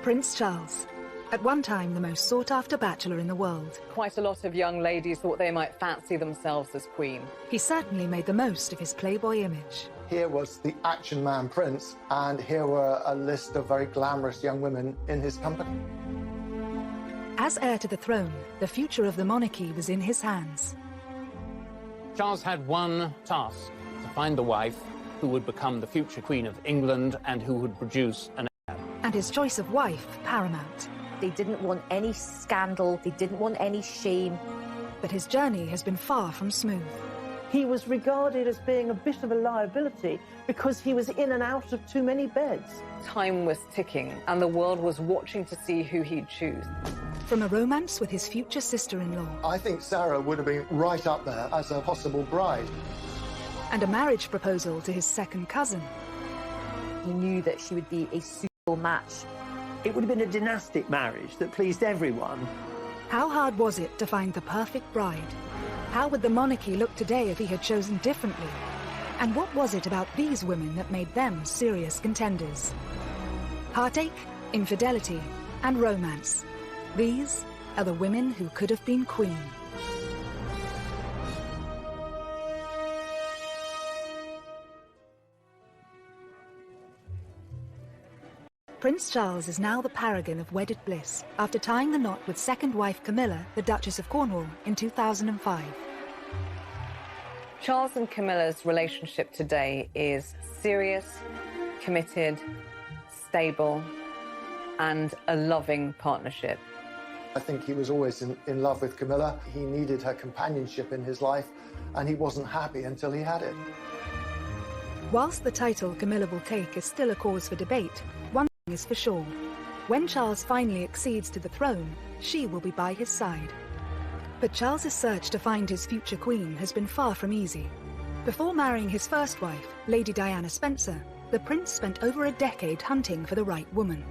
Prince Charles, at one time the most sought-after bachelor in the world. Quite a lot of young ladies thought they might fancy themselves as queen. He certainly made the most of his playboy image. Here was the action man prince, and here were a list of very glamorous young women in his company. As heir to the throne, the future of the monarchy was in his hands. Charles had one task: to find the wife who would become the future Queen of England and who would produce an heir. And his choice of wife paramount. They didn't want any scandal, they didn't want any shame. But his journey has been far from smooth. He was regarded as being a bit of a liability because he was in and out of too many beds. Time was ticking, and the world was watching to see who he'd choose. From a romance with his future sister-in-law. I think Sarah would have been right up there as a possible bride. And a marriage proposal to his second cousin. He knew that she would be a suitable match. It would have been a dynastic marriage that pleased everyone. How hard was it to find the perfect bride? How would the monarchy look today if he had chosen differently? And what was it about these women that made them serious contenders? Heartache, infidelity, and romance. These are the women who could have been queen. Prince Charles is now the paragon of wedded bliss after tying the knot with second wife Camilla, the Duchess of Cornwall, in 2005. Charles and Camilla's relationship today is serious, committed, stable, and a loving partnership. I think he was always in love with Camilla. He needed her companionship in his life, and he wasn't happy until he had it. Whilst the title Camilla will take is still a cause for debate, one thing is for sure. When Charles finally accedes to the throne, she will be by his side. But Charles's search to find his future queen has been far from easy. Before marrying his first wife, Lady Diana Spencer, the prince spent over a decade hunting for the right woman.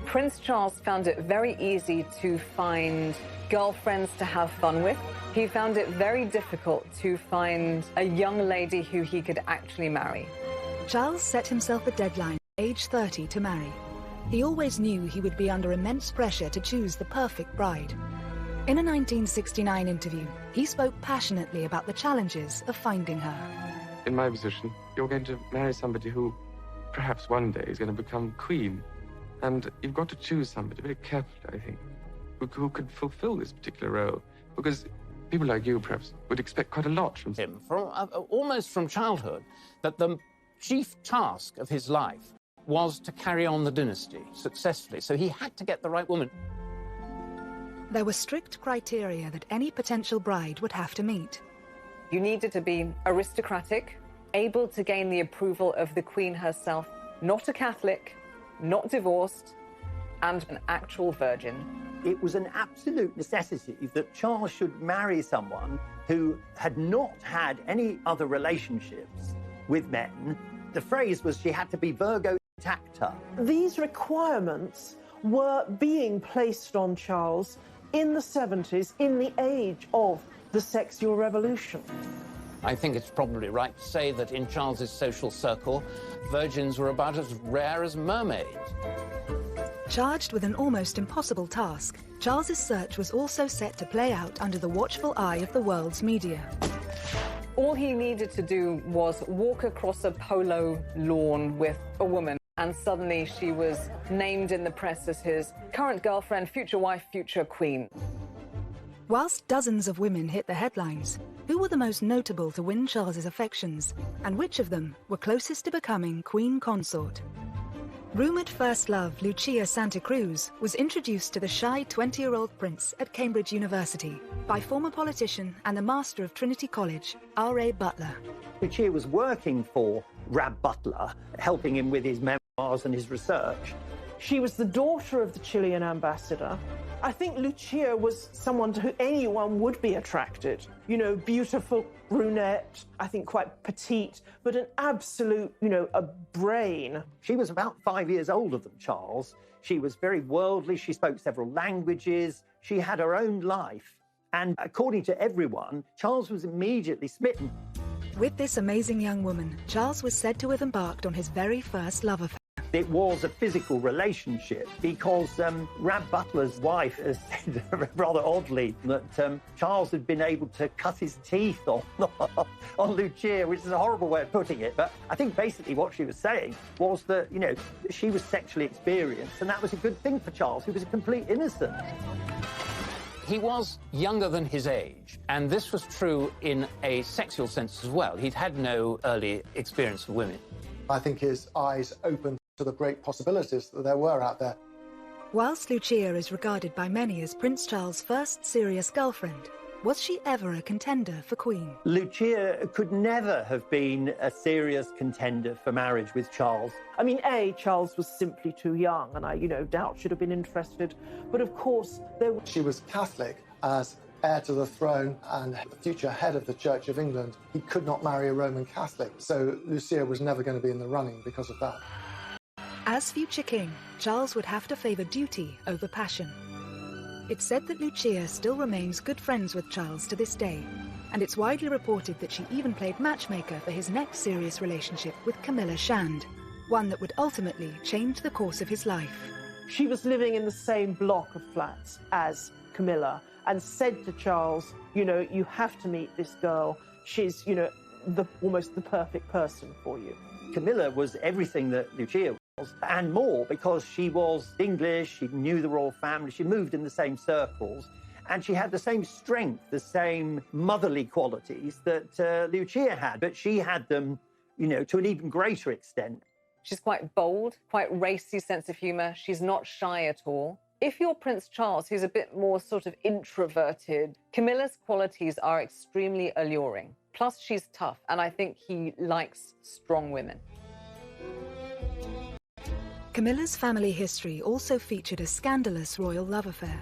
Prince Charles found it very easy to find girlfriends to have fun with. He found it very difficult to find a young lady who he could actually marry. Charles set himself a deadline at age 30 to marry. He always knew he would be under immense pressure to choose the perfect bride. In a 1969 interview, he spoke passionately about the challenges of finding her. In my position, you're going to marry somebody who perhaps one day is going to become queen. And you've got to choose somebody very carefully, I think, who could fulfill this particular role. Because people like you, perhaps, would expect quite a lot from him, almost from childhood, that the chief task of his life was to carry on the dynasty successfully. So he had to get the right woman. There were strict criteria that any potential bride would have to meet. You needed to be aristocratic, able to gain the approval of the Queen herself, not a Catholic, not divorced, and an actual virgin. It was an absolute necessity that Charles should marry someone who had not had any other relationships with men. The phrase was she had to be Virgo intacta. These requirements were being placed on Charles in the 70s, in the age of the sexual revolution. I think it's probably right to say that in Charles's social circle, virgins were about as rare as mermaids. Charged with an almost impossible task, Charles's search was also set to play out under the watchful eye of the world's media. All he needed to do was walk across a polo lawn with a woman, and suddenly she was named in the press as his current girlfriend, future wife, future queen. Whilst dozens of women hit the headlines, who were the most notable to win Charles's affections, and which of them were closest to becoming queen consort? Rumoured first love Lucia Santa Cruz was introduced to the shy 20-year-old prince at Cambridge University by former politician and the master of Trinity College, R.A. Butler. Lucia was working for Rab Butler, helping him with his memoirs and his research. She was the daughter of the Chilean ambassador. I think Lucia was someone to whom anyone would be attracted. You know, beautiful brunette, I think quite petite, but an absolute, a brain. She was about 5 years older than Charles. She was very worldly. She spoke several languages. She had her own life. And according to everyone, Charles was immediately smitten. With this amazing young woman, Charles was said to have embarked on his very first love affair. it was a physical relationship because Rab Butler's wife has said rather oddly that Charles had been able to cut his teeth on Lucia, which is a horrible way of putting it. But I think basically what she was saying was that, you know, she was sexually experienced, and that was a good thing for Charles, who was a complete innocent. He was younger than his age, and this was true in a sexual sense as well. He'd had no early experience with women. I think his eyes opened to the great possibilities that there were out there. Whilst Lucia is regarded by many as Prince Charles' first serious girlfriend, was she ever a contender for Queen? Lucia could never have been a serious contender for marriage with Charles. I mean, Charles was simply too young, and I, doubt she'd have been interested. But of course, She was Catholic. As heir to the throne and the future head of the Church of England, he could not marry a Roman Catholic, so Lucia was never going to be in the running because of that. As future king, Charles would have to favour duty over passion. It's said that Lucia still remains good friends with Charles to this day, and it's widely reported that she even played matchmaker for his next serious relationship with Camilla Shand, one that would ultimately change the course of his life. she was living in the same block of flats as Camilla and said to Charles, you have to meet this girl. She's, almost the perfect person for you. Camilla was everything that Lucia was, and more, because she was English, she knew the royal family, she moved in the same circles, and she had the same strength, the same motherly qualities that Lucia had, but she had them, to an even greater extent. She's quite bold, quite racy sense of humour. She's not shy at all. If you're Prince Charles, who's a bit more sort of introverted, Camilla's qualities are extremely alluring. Plus, she's tough, and I think he likes strong women. Camilla's family history also featured a scandalous royal love affair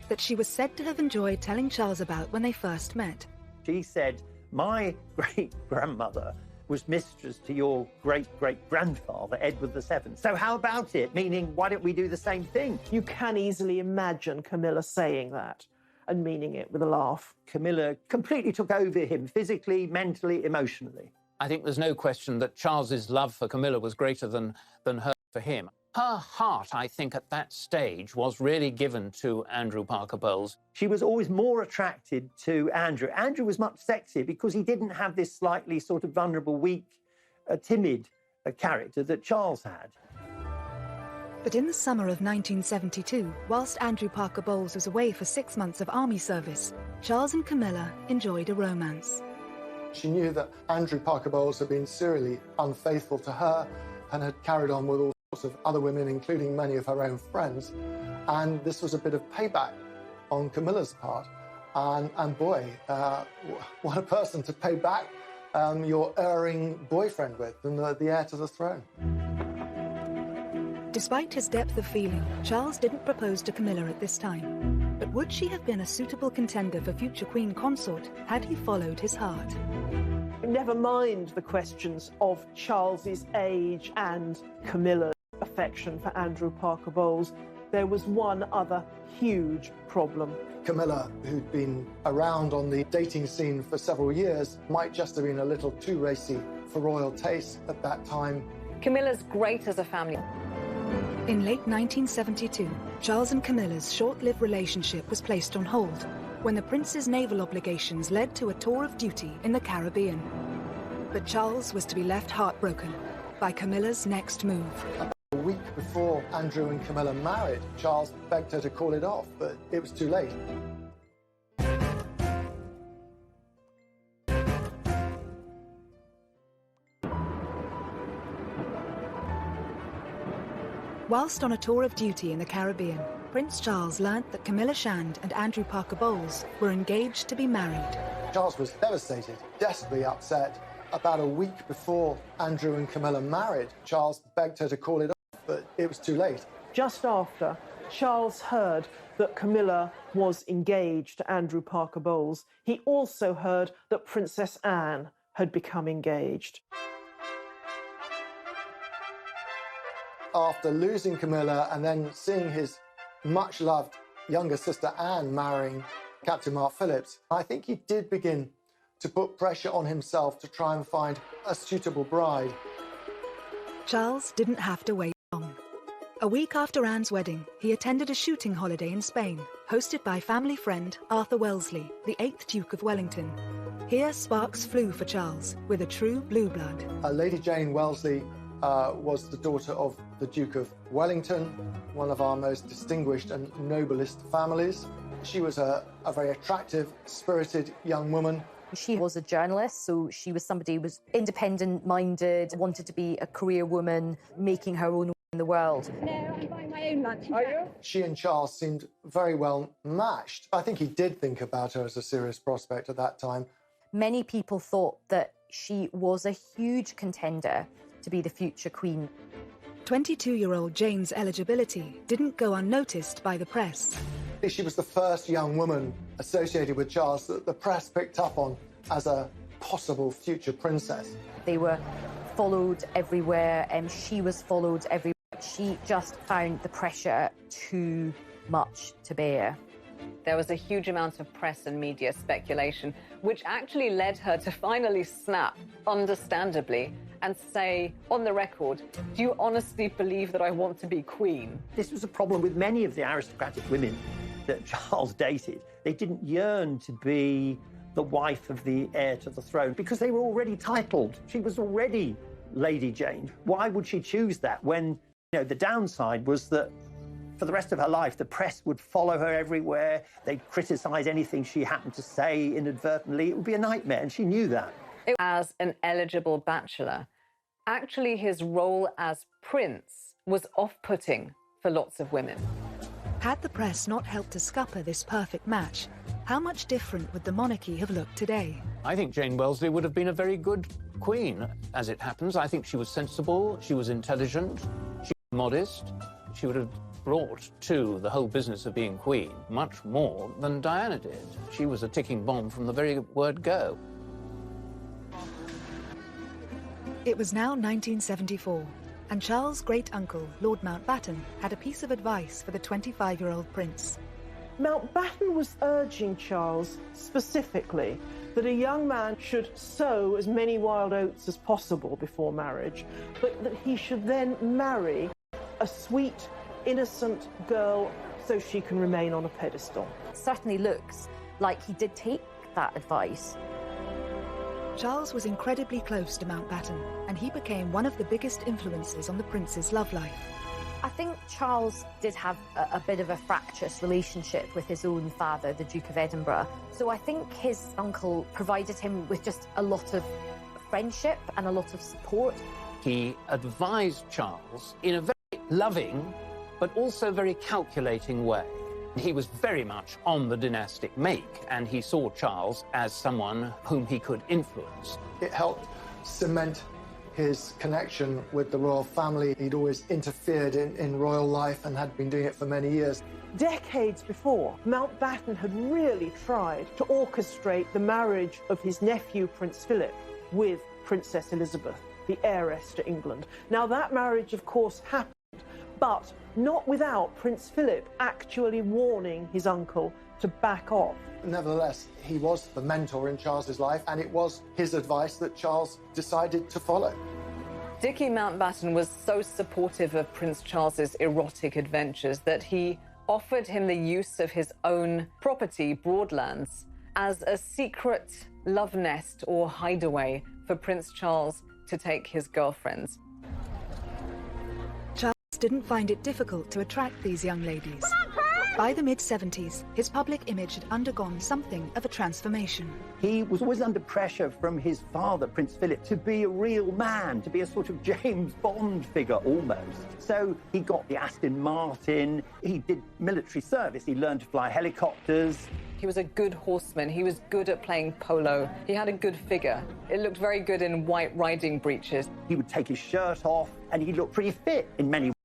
that she was said to have enjoyed telling Charles about when they first met. She said, my great-grandmother was mistress to your great-great-grandfather, Edward VII. So how about it? Meaning, why don't we do the same thing? You can easily imagine Camilla saying that and meaning it with a laugh. Camilla completely took over him, physically, mentally, emotionally. I think there's no question that Charles's love for Camilla was greater than her for him. Her heart, I think, at that stage was really given to Andrew Parker Bowles. She was always more attracted to Andrew. Andrew was much sexier because he didn't have this slightly sort of vulnerable, weak, timid character that Charles had. But in the summer of 1972, whilst Andrew Parker Bowles was away for 6 months of army service, Charles and Camilla enjoyed a romance. She knew that Andrew Parker Bowles had been serially unfaithful to her and had carried on with all sorts of other women, including many of her own friends. And this was a bit of payback on Camilla's part. And boy, what a person to pay back your erring boyfriend with, and the heir to the throne. Despite his depth of feeling, Charles didn't propose to Camilla at this time. But would she have been a suitable contender for future Queen Consort had he followed his heart? Never mind the questions of Charles's age and Camilla's affection for Andrew Parker Bowles. There was one other huge problem. Camilla, who'd been around on the dating scene for several years, might just have been a little too racy for royal taste at that time. Camilla's great as a family. In late 1972, Charles and Camilla's short-lived relationship was placed on hold when the prince's naval obligations led to a tour of duty in the Caribbean. But Charles was to be left heartbroken by Camilla's next move. A week before Andrew and Camilla married, Charles begged her to call it off, but it was too late. Whilst on a tour of duty in the Caribbean, Prince Charles learnt that Camilla Shand and Andrew Parker Bowles were engaged to be married. Charles was devastated, desperately upset. About a week before Andrew and Camilla married, Charles begged her to call it off, but it was too late. Just after Charles heard that Camilla was engaged to Andrew Parker Bowles, he also heard that Princess Anne had become engaged. After losing Camilla and then seeing his much-loved younger sister Anne marrying Captain Mark Phillips, I think he did begin to put pressure on himself to try and find a suitable bride. Charles didn't have to wait A week after Anne's wedding, he attended a shooting holiday in Spain, hosted by family friend Arthur Wellesley, the 8th Duke of Wellington. Here sparks flew for Charles, with a true blue blood. Lady Jane Wellesley was the daughter of the Duke of Wellington, one of our most distinguished and noblest families. She was a very attractive, spirited young woman. She was a journalist, so she was somebody who was independent-minded, wanted to be a career woman, making her own way in the world. No, I'm buying my own lunch. Are you? She and Charles seemed very well matched. I think he did think about her as a serious prospect at that time. Many people thought that she was a huge contender to be the future queen. 22-year-old Jane's eligibility didn't go unnoticed by the press. She was the first young woman associated with Charles that the press picked up on as a possible future princess. They were followed everywhere, and she was followed everywhere. She just found the pressure too much to bear. There was a huge amount of press and media speculation, which actually led her to finally snap, understandably, and say, on the record, do you honestly believe that I want to be queen? This was a problem with many of the aristocratic women that Charles dated. They didn't yearn to be the wife of the heir to the throne because they were already titled. She was already Lady Jane. Why would she choose that when, the downside was that for the rest of her life, the press would follow her everywhere. They'd criticise anything she happened to say inadvertently. It would be a nightmare, and she knew that. As an eligible bachelor, actually his role as prince was off-putting for lots of women. Had the press not helped to scupper this perfect match, how much different would the monarchy have looked today? I think Jane Wellesley would have been a very good queen. As it happens, I think she was sensible, she was intelligent, she was modest. She would have brought to the whole business of being queen much more than Diana did. She was a ticking bomb from the very word go. It was now 1974, and Charles' great-uncle, Lord Mountbatten, had a piece of advice for the 25-year-old prince. Mountbatten was urging Charles specifically that a young man should sow as many wild oats as possible before marriage, but that he should then marry a sweet, innocent girl so she can remain on a pedestal. It certainly looks like he did take that advice. Charles was incredibly close to Mountbatten, and he became one of the biggest influences on the prince's love life. I think Charles did have a bit of a fractious relationship with his own father, the Duke of Edinburgh. So I think his uncle provided him with just a lot of friendship and a lot of support. He advised Charles in a very loving, but also very calculating way. He was very much on the dynastic make, and he saw Charles as someone whom he could influence. It helped cement his connection with the royal family. He'd always interfered in royal life and had been doing it for many years. Decades before, Mountbatten had really tried to orchestrate the marriage of his nephew, Prince Philip, with Princess Elizabeth, the heiress to England. Now, that marriage, of course, happened, but not without Prince Philip actually warning his uncle to back off. Nevertheless, he was the mentor in Charles's life, and it was his advice that Charles decided to follow. Dickie Mountbatten was so supportive of Prince Charles's erotic adventures that he offered him the use of his own property, Broadlands, as a secret love nest or hideaway for Prince Charles to take his girlfriends. Charles didn't find it difficult to attract these young ladies. By the mid-70s, his public image had undergone something of a transformation. He was always under pressure from his father, Prince Philip, to be a real man, to be a sort of James Bond figure almost. So he got the Aston Martin, he did military service, he learned to fly helicopters. He was a good horseman, he was good at playing polo, he had a good figure. It looked very good in white riding breeches. He would take his shirt off and he looked pretty fit in many ways.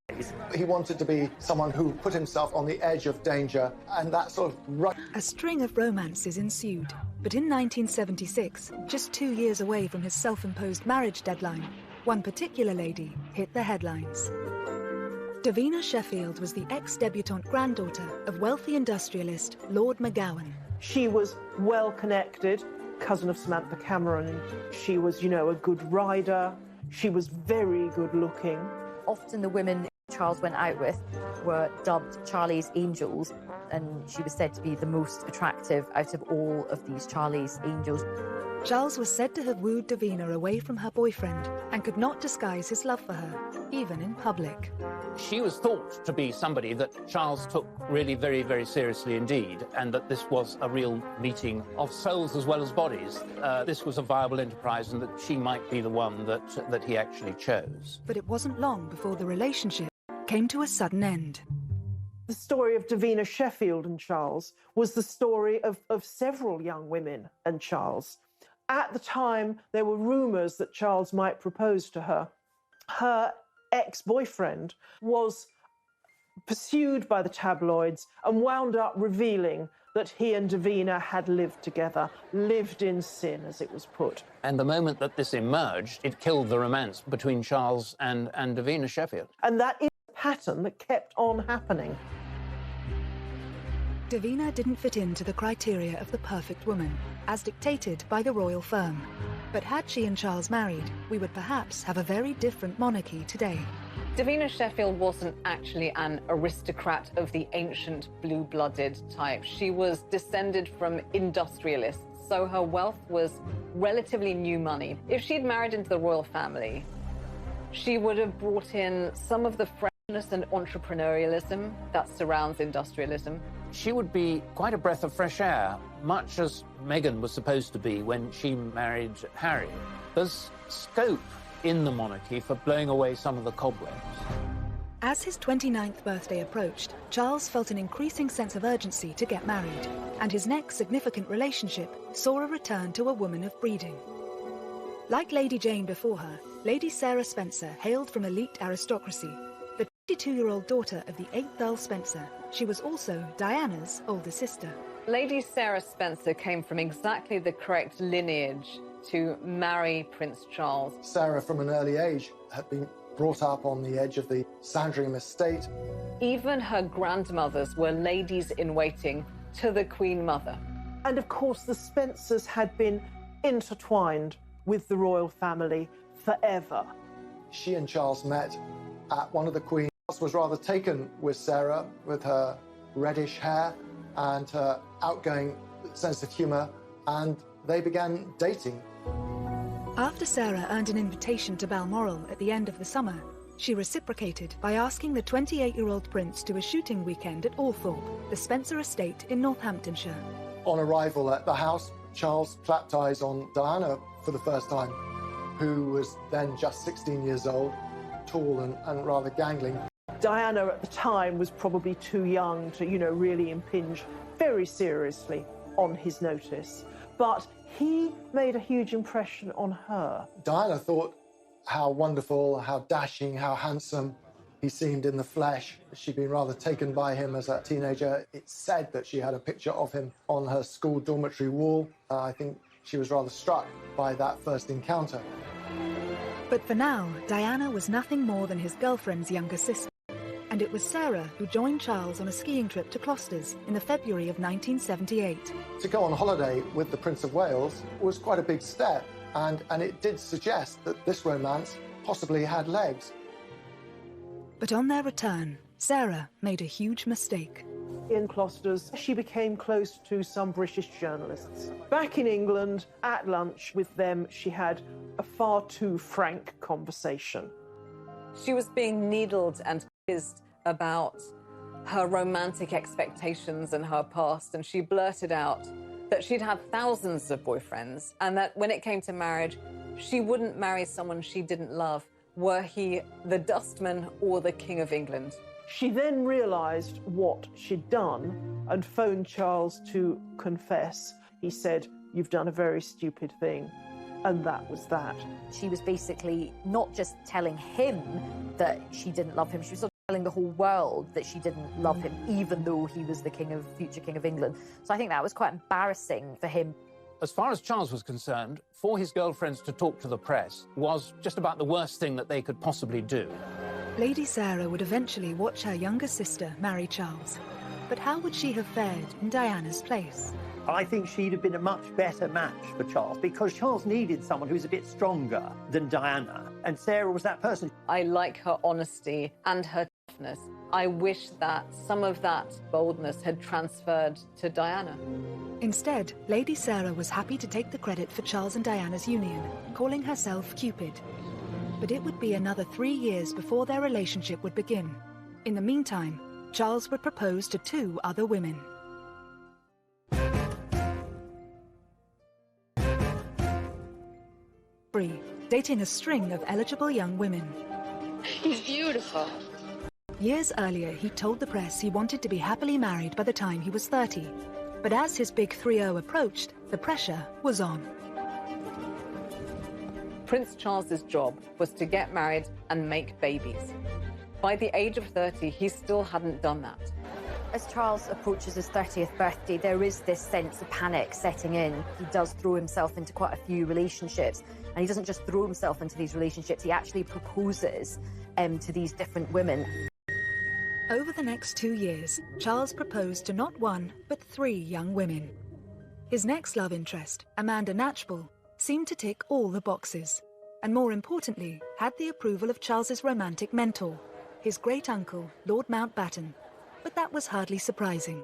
He wanted to be someone who put himself on the edge of danger, and that sort of... A string of romances ensued, but in 1976, just 2 years away from his self-imposed marriage deadline, one particular lady hit the headlines. Davina Sheffield was the ex-debutante granddaughter of wealthy industrialist Lord McGowan. She was well-connected, cousin of Samantha Cameron. She was, a good rider. She was very good-looking. often the women Charles went out with were dubbed Charlie's Angels, and she was said to be the most attractive out of all of these Charlie's Angels. Charles was said to have wooed Davina away from her boyfriend and could not disguise his love for her, even in public. She was thought to be somebody that Charles took really very, very seriously indeed, and that this was a real meeting of souls as well as bodies. This was a viable enterprise, and that she might be the one that he actually chose. But it wasn't long before the relationship came to a sudden end. The story of Davina Sheffield and Charles was the story of several young women and Charles. At the time, there were rumours that Charles might propose to her. Her ex-boyfriend was pursued by the tabloids and wound up revealing that he and Davina had lived together, lived in sin, as it was put. And the moment that this emerged, it killed the romance between Charles and Davina Sheffield. And that is a pattern that kept on happening. Davina didn't fit into the criteria of the perfect woman, as dictated by the royal firm. But had she and Charles married, we would perhaps have a very different monarchy today. Davina Sheffield wasn't actually an aristocrat of the ancient blue-blooded type. She was descended from industrialists, so her wealth was relatively new money. If she'd married into the royal family, she would have brought in some of the freshness and entrepreneurialism that surrounds industrialism. She would be quite a breath of fresh air, much as Meghan was supposed to be when she married Harry. There's scope in the monarchy for blowing away some of the cobwebs. As his 29th birthday approached, Charles felt an increasing sense of urgency to get married, and his next significant relationship saw a return to a woman of breeding. Like Lady Jane before her, Lady Sarah Spencer hailed from elite aristocracy. The 22-year-old daughter of the 8th Earl Spencer, she was also Diana's older sister. Lady Sarah Spencer came from exactly the correct lineage to marry Prince Charles. Sarah, from an early age, had been brought up on the edge of the Sandringham estate. Even her grandmothers were ladies-in-waiting to the Queen Mother. And of course, the Spencers had been intertwined with the royal family forever. She and Charles met at one of the Queen's. Charles was rather taken with Sarah, with her reddish hair and her outgoing sense of humour, and they began dating. After Sarah earned an invitation to Balmoral at the end of the summer, she reciprocated by asking the 28-year-old prince to a shooting weekend at Althorpe, the Spencer estate in Northamptonshire. On arrival at the house, Charles clapped eyes on Diana for the first time, who was then just 16 years old, tall and rather gangling. Diana at the time was probably too young to, really impinge very seriously on his notice. But he made a huge impression on her. Diana thought how wonderful, how dashing, how handsome he seemed in the flesh. She'd been rather taken by him as a teenager. It's said that she had a picture of him on her school dormitory wall. I think she was rather struck by that first encounter. But for now, Diana was nothing more than his girlfriend's younger sister. And it was Sarah who joined Charles on a skiing trip to Closters in the February of 1978. To go on holiday with the Prince of Wales was quite a big step, and it did suggest that this romance possibly had legs. But on their return, Sarah made a huge mistake. In Closters, she became close to some British journalists. Back in England, at lunch with them, she had a far too frank conversation. She was being needled and quizzed about her romantic expectations and her past, and she blurted out that she'd had thousands of boyfriends and that when it came to marriage, she wouldn't marry someone she didn't love, were he the dustman or the King of England. She then realised what she'd done and phoned Charles to confess. He said, "You've done a very stupid thing." And that was that. She was basically not just telling him that she didn't love him, she was sort of telling the whole world that she didn't love him, even though he was the future King of England. So I think that was quite embarrassing for him. As far as Charles was concerned, for his girlfriends to talk to the press was just about the worst thing that they could possibly do. Lady Sarah would eventually watch her younger sister marry Charles. But how would she have fared in Diana's place? I think she'd have been a much better match for Charles, because Charles needed someone who's a bit stronger than Diana, and Sarah was that person. I like her honesty and her toughness. I wish that some of that boldness had transferred to Diana. Instead, Lady Sarah was happy to take the credit for Charles and Diana's union, calling herself Cupid. But it would be another 3 years before their relationship would begin. In the meantime, Charles would propose to 2 other women. Bree, dating a string of eligible young women. He's beautiful. Years earlier, he told the press he wanted to be happily married by the time he was 30. But as his big 3-0 approached, the pressure was on. Prince Charles's job was to get married and make babies. By the age of 30, he still hadn't done that. As Charles approaches his 30th birthday, there is this sense of panic setting in. He does throw himself into quite a few relationships, and he doesn't just throw himself into these relationships, he actually proposes to these different women. Over the next 2 years, Charles proposed to not 1, but 3 young women. His next love interest, Amanda Knatchbull, seemed to tick all the boxes, and more importantly, had the approval of Charles's romantic mentor, his great-uncle, Lord Mountbatten. But that was hardly surprising.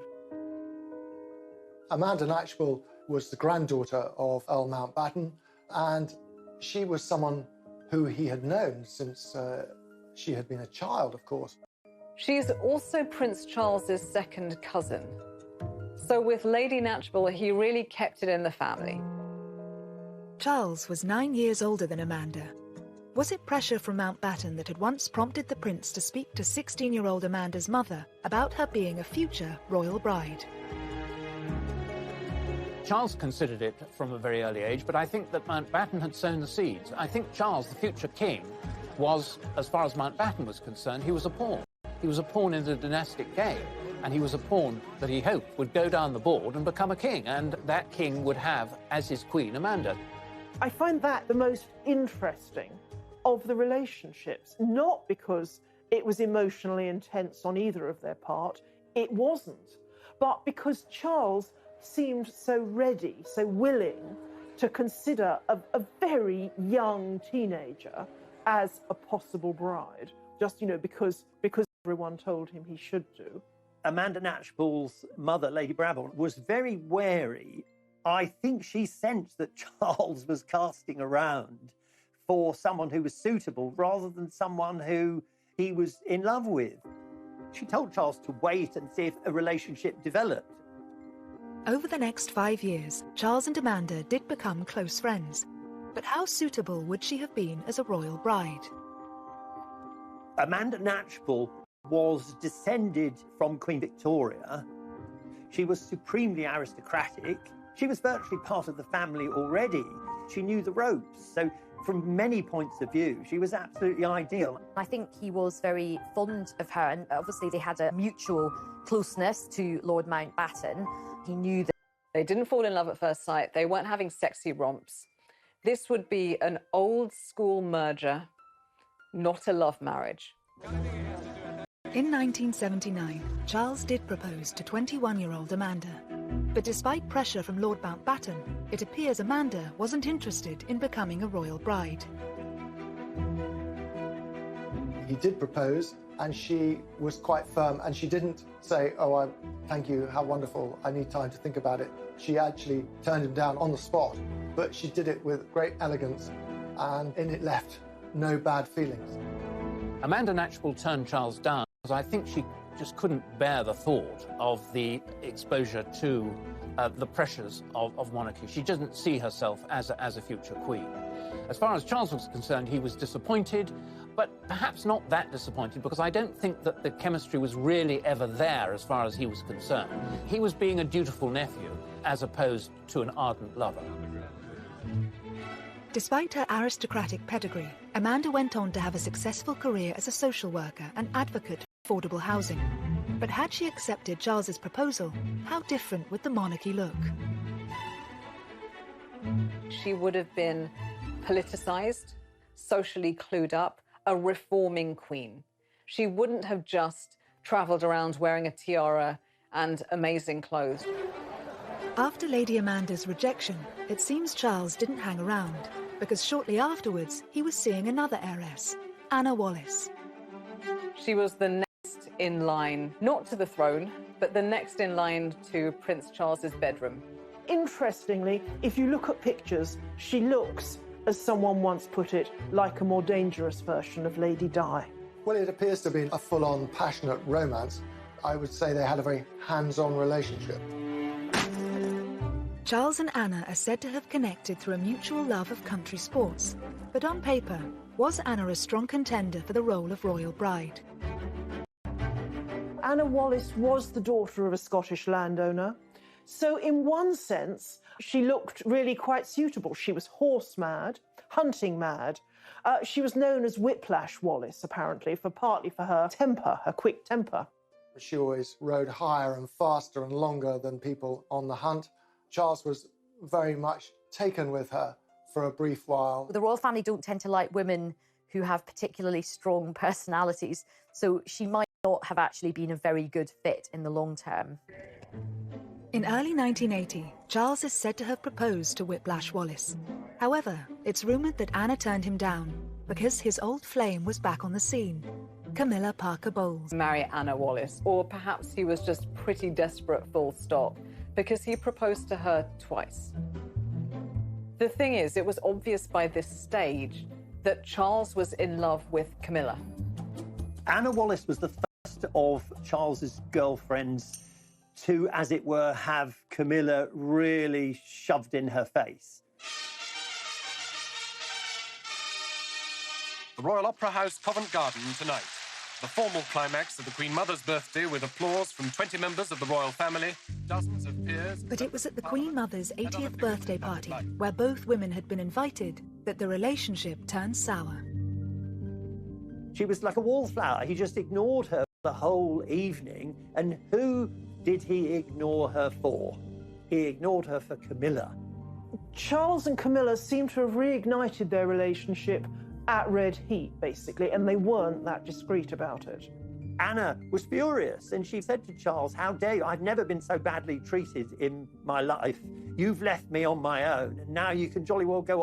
Amanda Knatchbull was the granddaughter of Earl Mountbatten, and she was someone who he had known since she had been a child, of course. She's also Prince Charles's second cousin. So with Lady Knatchbull, he really kept it in the family. Charles was 9 years older than Amanda. Was it pressure from Mountbatten that had once prompted the prince to speak to 16-year-old Amanda's mother about her being a future royal bride? Charles considered it from a very early age, but I think that Mountbatten had sown the seeds. I think Charles, the future king, was, as far as Mountbatten was concerned, he was a pawn. He was a pawn in the dynastic game, and he was a pawn that he hoped would go down the board and become a king, and that king would have as his queen Amanda. I find that the most interesting of the relationships, not because it was emotionally intense on either of their part, it wasn't, but because Charles seemed so ready, so willing to consider a very young teenager as a possible bride, just, because everyone told him he should do. Amanda Knatchbull's mother, Lady Brabham, was very wary. I think she sensed that Charles was casting around for someone who was suitable rather than someone who he was in love with. She told Charles to wait and see if a relationship developed. Over the next 5 years, Charles and Amanda did become close friends. But how suitable would she have been as a royal bride? Amanda Knatchbull was descended from Queen Victoria. She was supremely aristocratic. She was virtually part of the family already. She knew the ropes. So from many points of view, she was absolutely ideal. I think he was very fond of her, and obviously they had a mutual closeness to Lord Mountbatten. He knew that they didn't fall in love at first sight. They weren't having sexy romps. This would be an old-school merger, not a love marriage. In 1979, Charles did propose to 21-year-old Amanda. But despite pressure from Lord Mountbatten, it appears Amanda wasn't interested in becoming a royal bride. He did propose, and she was quite firm, and she didn't say, "Oh, thank you, how wonderful, I need time to think about it." She actually turned him down on the spot, but she did it with great elegance, and it left no bad feelings. Amanda Knatchbull turned Charles down because I think she just couldn't bear the thought of the exposure to the pressures of monarchy. She doesn't see herself as a future queen. As far as Charles was concerned, he was disappointed, but perhaps not that disappointed, because I don't think that the chemistry was really ever there as far as he was concerned. He was being a dutiful nephew as opposed to an ardent lover. Despite her aristocratic pedigree, Amanda went on to have a successful career as a social worker and advocate for affordable housing. But had she accepted Charles's proposal, how different would the monarchy look? She would have been politicized, socially clued up, a reforming queen. She wouldn't have just traveled around wearing a tiara and amazing clothes. After Lady Amanda's rejection, it seems Charles didn't hang around, because shortly afterwards he was seeing another heiress, Anna Wallis. She was the next in line, not to the throne, but the next in line to Prince Charles's bedroom. Interestingly, if you look at pictures, she looks, as someone once put it, like a more dangerous version of Lady Di. Well, it appears to be a full-on passionate romance. I would say they had a very hands-on relationship. Charles and Anna are said to have connected through a mutual love of country sports. But on paper, was Anna a strong contender for the role of royal bride? Anna Wallis was the daughter of a Scottish landowner. So in one sense, she looked really quite suitable. She was horse mad, hunting mad. She was known as Whiplash Wallis, apparently, partly for her temper, her quick temper. She always rode higher and faster and longer than people on the hunt. Charles was very much taken with her for a brief while. The royal family don't tend to like women who have particularly strong personalities, so she might not have actually been a very good fit in the long term. In early 1980, Charles is said to have proposed to Whiplash Wallis. However, it's rumoured that Anna turned him down because his old flame was back on the scene, Camilla Parker Bowles. Marry Anna Wallis, or perhaps he was just pretty desperate, full stop, because he proposed to her twice. The thing is, it was obvious by this stage that Charles was in love with Camilla. Anna Wallis was the first of Charles's girlfriends to, as it were, have Camilla really shoved in her face. The Royal Opera House, Covent Garden, tonight. The formal climax of the Queen Mother's birthday with applause from 20 members of the royal family, dozens of peers... But it was at the Queen Mother's 80th birthday party, where both women had been invited, that the relationship turned sour. She was like a wallflower. He just ignored her the whole evening. And who did he ignore her for? He ignored her for Camilla. Charles and Camilla seem to have reignited their relationship at red heat, basically, and they weren't that discreet about it. Anna was furious, and she said to Charles, "How dare you? I've never been so badly treated in my life. You've left me on my own, and now you can jolly well go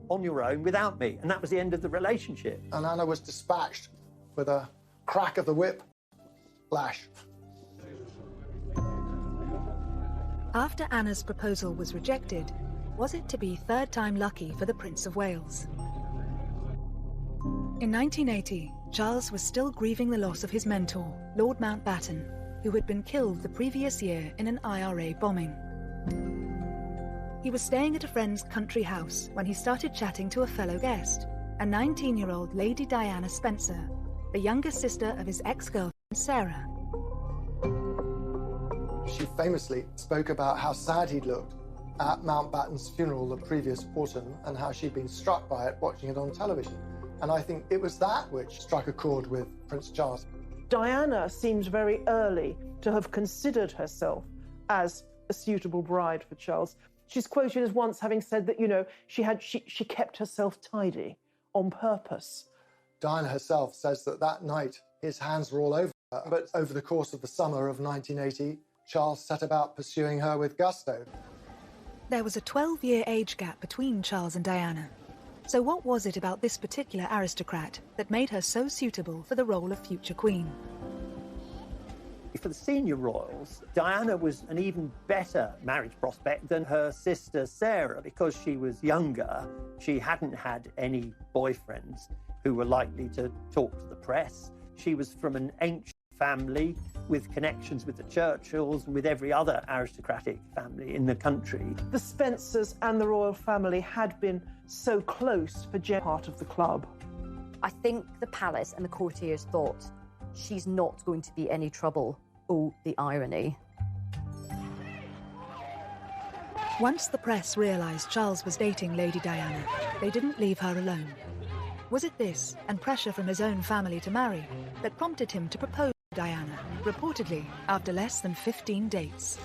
on your own without me." And that was the end of the relationship. And Anna was dispatched with a crack of the whip lash. After Anna's proposal was rejected, was it to be third time lucky for the Prince of Wales? In 1980, Charles was still grieving the loss of his mentor, Lord Mountbatten, who had been killed the previous year in an IRA bombing. He was staying at a friend's country house when he started chatting to a fellow guest, a 19-year-old Lady Diana Spencer, the younger sister of his ex-girlfriend Sarah. She famously spoke about how sad he'd looked at Mountbatten's funeral the previous autumn and how she'd been struck by it watching it on television. And I think it was that which struck a chord with Prince Charles. Diana seems very early to have considered herself as a suitable bride for Charles. She's quoted as once having said that, you know, she kept herself tidy on purpose. Diana herself says that that night his hands were all over her, but over the course of the summer of 1980, Charles set about pursuing her with gusto. There was a 12-year age gap between Charles and Diana. So what was it about this particular aristocrat that made her so suitable for the role of future queen? For the senior royals, Diana was an even better marriage prospect than her sister Sarah because she was younger. She hadn't had any boyfriends who were likely to talk to the press. She was from an ancient family with connections with the Churchills and with every other aristocratic family in the country. The Spencers and the royal family had been so close for part of the club. I think the palace and the courtiers thought, she's not going to be any trouble. Oh, the irony. Once the press realised Charles was dating Lady Diana, they didn't leave her alone. Was it this, and pressure from his own family to marry, that prompted him to propose to Diana, reportedly after less than 15 dates?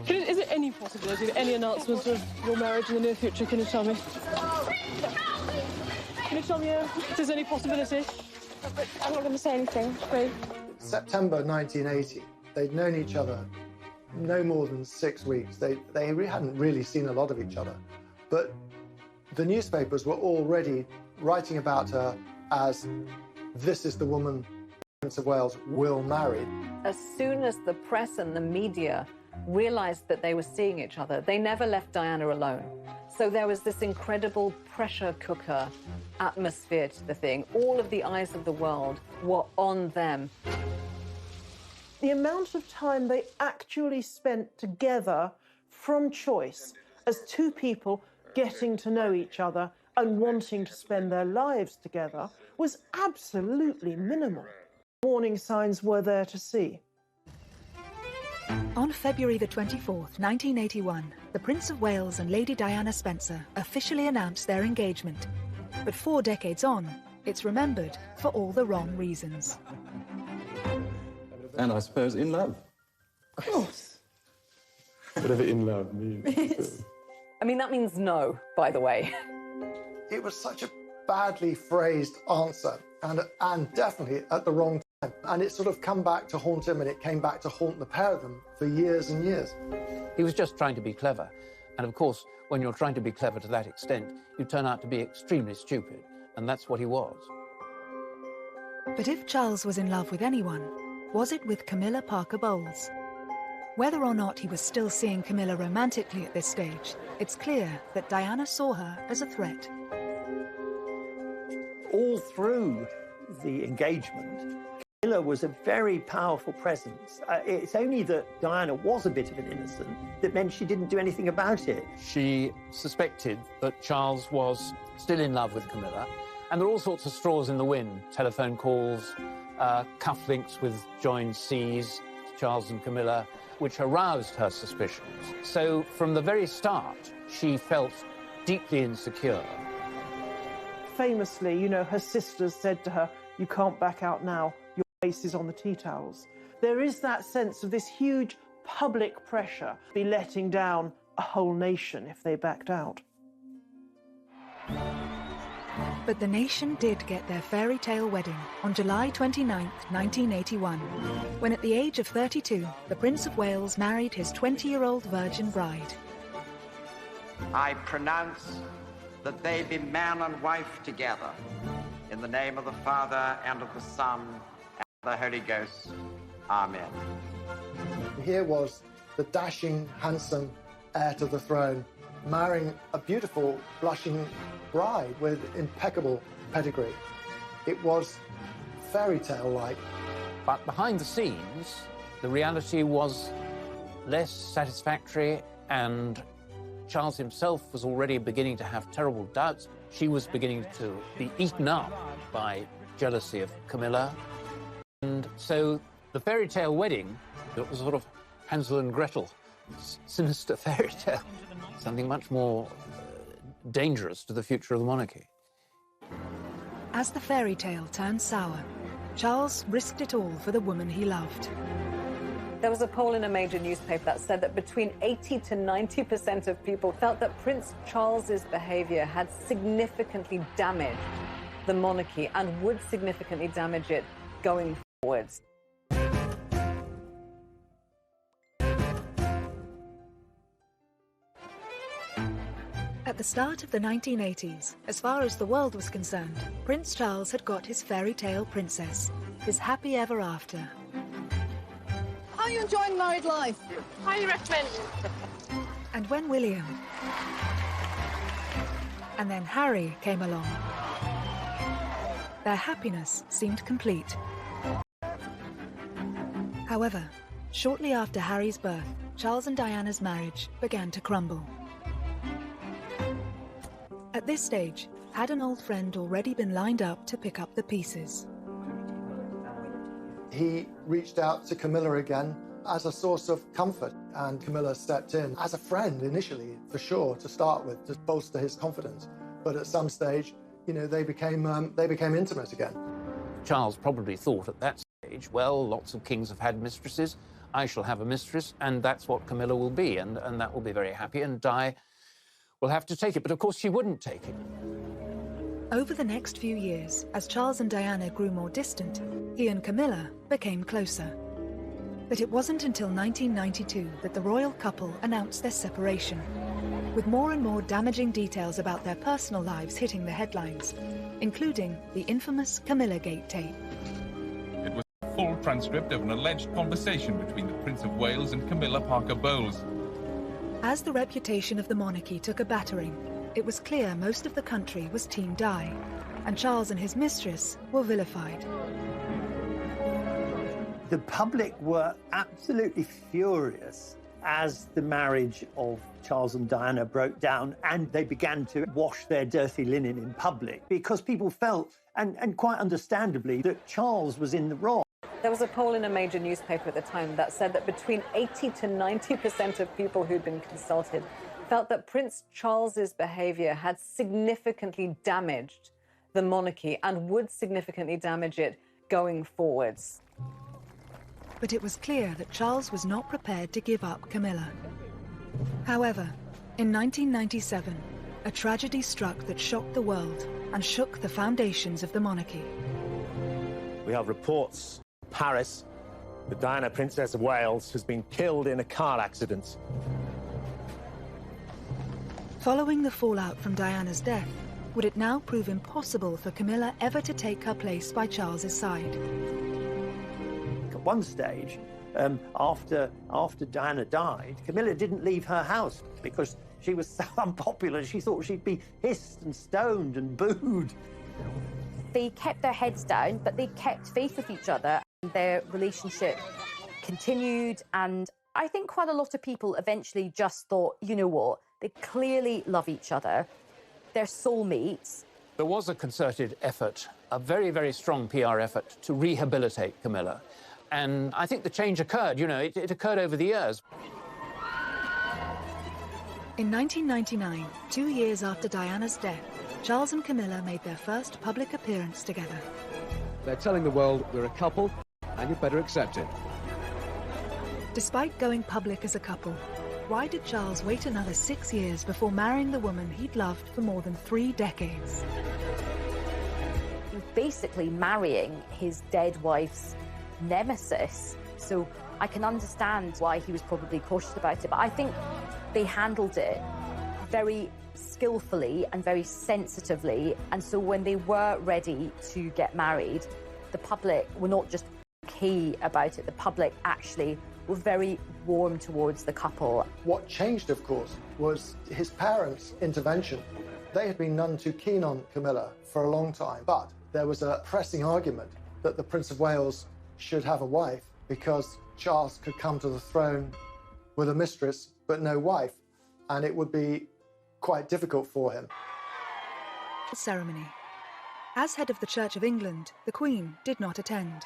Is there any possibility that any announcements of your marriage in the near future? Can you tell me? Can you tell me if there's any possibility? I'm not going to say anything, please. September 1980, they'd known each other no more than 6 weeks. They hadn't really seen a lot of each other. But the newspapers were already writing about her as this is the woman Prince of Wales will marry. As soon as the press and the media realized that they were seeing each other, they never left Diana alone. So there was this incredible pressure cooker atmosphere to the thing. All of the eyes of the world were on them. The amount of time they actually spent together from choice as two people getting to know each other and wanting to spend their lives together was absolutely minimal. Warning signs were there to see. On February the 24th, 1981, the Prince of Wales and Lady Diana Spencer officially announced their engagement. But 4 decades on, it's remembered for all the wrong reasons. And I suppose in love. Of course. Whatever in love means. I mean, that means no, by the way. It was such a badly phrased answer, and definitely at the wrong time. And it's sort of come back to haunt him, and it came back to haunt the pair of them for years and years. He was just trying to be clever. And of course, when you're trying to be clever to that extent, you turn out to be extremely stupid. And that's what he was. But if Charles was in love with anyone, was it with Camilla Parker Bowles? Whether or not he was still seeing Camilla romantically at this stage, it's clear that Diana saw her as a threat. All through the engagement, Camilla was a very powerful presence. It's only that Diana was a bit of an innocent that meant she didn't do anything about it. She suspected that Charles was still in love with Camilla, and there are all sorts of straws in the wind. Telephone calls, cufflinks with joined C's, Charles and Camilla, which aroused her suspicions. So from the very start, she felt deeply insecure. Famously, you know, her sisters said to her, "You can't back out now, your face is on the tea towels." There is that sense of this huge public pressure, be letting down a whole nation if they backed out. But the nation did get their fairy tale wedding on July 29, 1981, when at the age of 32, the Prince of Wales married his 20-year-old virgin bride. I pronounce that they be man and wife together, in the name of the Father, and of the Son, and of the Holy Ghost. Amen. Here was the dashing, handsome heir to the throne marrying a beautiful, blushing bride with impeccable pedigree. It was fairy tale-like. But behind the scenes, the reality was less satisfactory, and Charles himself was already beginning to have terrible doubts. She was beginning to be eaten up by jealousy of Camilla. And so the fairy tale wedding, it was sort of Hansel and Gretel, sinister fairy tale, something much more dangerous to the future of the monarchy. As the fairy tale turned sour, Charles risked it all for the woman he loved. There was a poll in a major newspaper that said that between 80 to 90% of people felt that Prince Charles's behavior had significantly damaged the monarchy and would significantly damage it going forwards. At the start of the 1980s, as far as the world was concerned, Prince Charles had got his fairy tale princess, his happy ever after. How are you enjoying married life? Highly recommend. And when William and then Harry came along, their happiness seemed complete. However, shortly after Harry's birth, Charles and Diana's marriage began to crumble. At this stage, had an old friend already been lined up to pick up the pieces? He reached out to Camilla again as a source of comfort, and Camilla stepped in as a friend initially, for sure, to start with, to bolster his confidence. But at some stage, you know, they became intimate again. Charles probably thought at that stage, well, lots of kings have had mistresses, I shall have a mistress, and that's what Camilla will be, and that will be very happy, and Di will have to take it. But of course she wouldn't take it. Over the next few years, as Charles and Diana grew more distant, he and Camilla became closer. But it wasn't until 1992 that the royal couple announced their separation. with more and more damaging details about their personal lives hitting the headlines, including the infamous Camilla Gate tape. It was a full transcript of an alleged conversation between the Prince of Wales and Camilla Parker Bowles. As the reputation of the monarchy took a battering, it was clear most of the country was Team Di, and Charles and his mistress were vilified. The public were absolutely furious as the marriage of Charles and Diana broke down, and they began to wash their dirty linen in public because people felt, and quite understandably, that Charles was in the wrong. There was a poll in a major newspaper at the time that said that between 80 to 90% of people who'd been consulted felt that Prince Charles's behaviour had significantly damaged the monarchy and would significantly damage it going forwards. But it was clear that Charles was not prepared to give up Camilla. However, in 1997, a tragedy struck that shocked the world and shook the foundations of the monarchy. We have reports in Paris that Diana, Princess of Wales, has been killed in a car accident. Following the fallout from Diana's death, would it now prove impossible for Camilla ever to take her place by Charles's side? At one stage, after Diana died, Camilla didn't leave her house because she was so unpopular. She thought she'd be hissed and stoned and booed. They kept their heads down, but they kept faith with each other. Their relationship continued, and I think quite a lot of people eventually just thought, you know what, they clearly love each other. They're soulmates. There was a concerted effort, a very, very strong PR effort to rehabilitate Camilla. And I think the change occurred, you know, it occurred over the years. In 1999, 2 years after Diana's death, Charles and Camilla made their first public appearance together. They're telling the world we're a couple, and you'd better accept it. Despite going public as a couple, why did Charles wait another 6 years before marrying the woman he'd loved for more than 3 decades? He was basically marrying his dead wife's nemesis. So I can understand why he was probably cautious about it, but I think they handled it very skillfully and very sensitively. And so when they were ready to get married, the public were not just okay about it, the public actually were very warm towards the couple. What changed, of course, was his parents' intervention. They had been none too keen on Camilla for a long time, but there was a pressing argument that the Prince of Wales should have a wife because Charles could come to the throne with a mistress but no wife, and it would be quite difficult for him. Ceremony. As head of the Church of England, the Queen did not attend.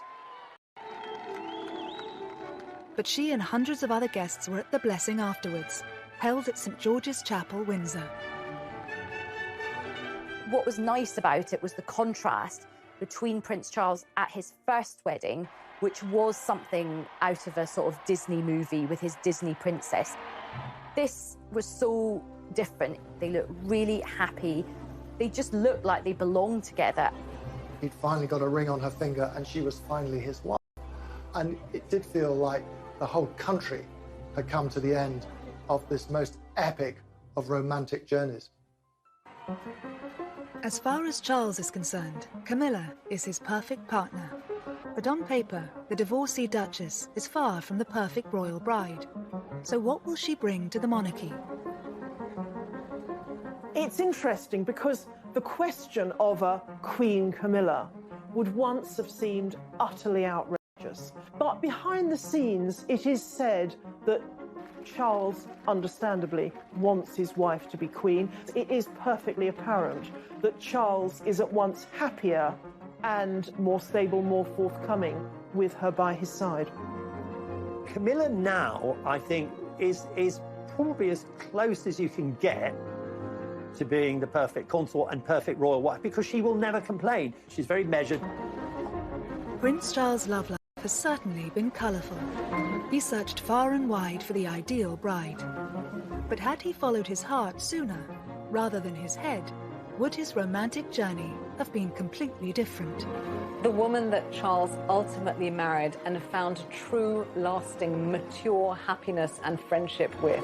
But she and hundreds of other guests were at the blessing afterwards, held at St George's Chapel, Windsor. What was nice about it was the contrast between Prince Charles at his first wedding, which was something out of a sort of Disney movie with his Disney princess. This was so different. They looked really happy. They just looked like they belonged together. He'd finally got a ring on her finger and she was finally his wife. And it did feel like the whole country had come to the end of this most epic of romantic journeys. As far as Charles is concerned, Camilla is his perfect partner. But on paper, the divorcee Duchess is far from the perfect royal bride. So what will she bring to the monarchy? It's interesting because the question of a Queen Camilla would once have seemed utterly outrageous. But behind the scenes, it is said that Charles, understandably, wants his wife to be queen. It is perfectly apparent that Charles is at once happier and more stable, more forthcoming with her by his side. Camilla now, I think, is probably as close as you can get to being the perfect consort and perfect royal wife, because she will never complain. She's very measured. Prince Charles' love life has certainly been colourful. He searched far and wide for the ideal bride. But had he followed his heart sooner, rather than his head, would his romantic journey have been completely different? The woman that Charles ultimately married and found true, lasting, mature happiness and friendship with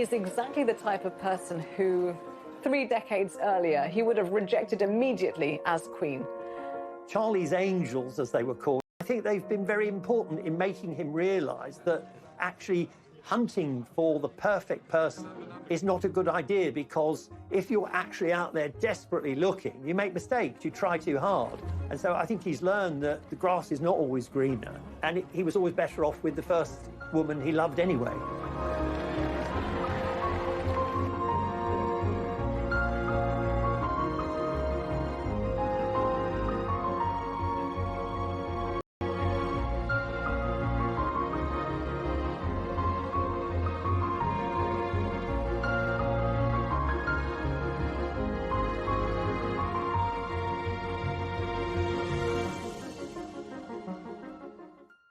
is exactly the type of person who 3 decades earlier he would have rejected immediately as queen. Charlie's angels, as they were called, I think they've been very important in making him realise that actually hunting for the perfect person is not a good idea, because if you're actually out there desperately looking, you make mistakes, you try too hard. And so I think he's learned that the grass is not always greener, and he was always better off with the first woman he loved anyway.